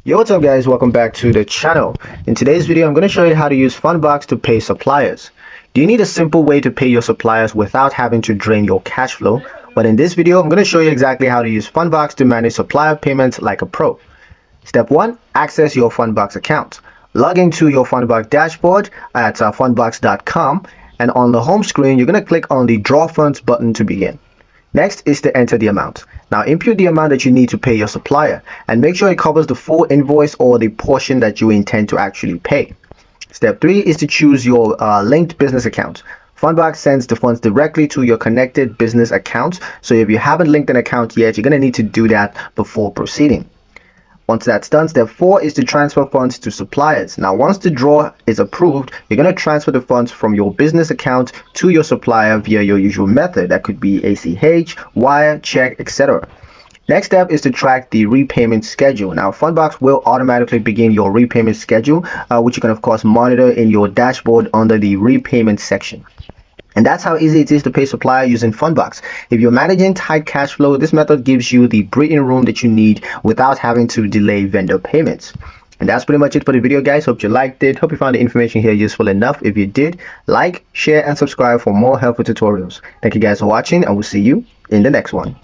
Yo, what's up guys, welcome back to the channel. In today's video I'm going to show you how to use Fundbox to pay suppliers. Do you need a simple way to pay your suppliers without having to drain your cash flow? Well, in this video I'm going to show you exactly how to use Fundbox to manage supplier payments like a pro. Step 1. Access your Fundbox account. Log into your Fundbox dashboard at fundbox.com, and on the home screen you're going to click on the Draw Funds button to begin. Next is to enter the amount. Now input the amount that you need to pay your supplier and make sure it covers the full invoice or the portion that you intend to actually pay. Step 3 is to choose your linked business account. Fundbox sends the funds directly to your connected business account, so if you haven't linked an account yet, you're going to need to do that before proceeding. Once that's done, step 4 is to transfer funds to suppliers. Now, once the draw is approved, you're going to transfer the funds from your business account to your supplier via your usual method. That could be ACH, wire, check, etc. Next step is to track the repayment schedule. Now, Fundbox will automatically begin your repayment schedule, which you can of course monitor in your dashboard under the repayment section. And that's how easy it is to pay supplier using Fundbox. If you're managing tight cash flow, this method gives you the breathing room that you need without having to delay vendor payments. And that's pretty much it for the video, guys. Hope you liked it. Hope you found the information here useful enough. If you did, like, share, and subscribe for more helpful tutorials. Thank you guys for watching, and we'll see you in the next one.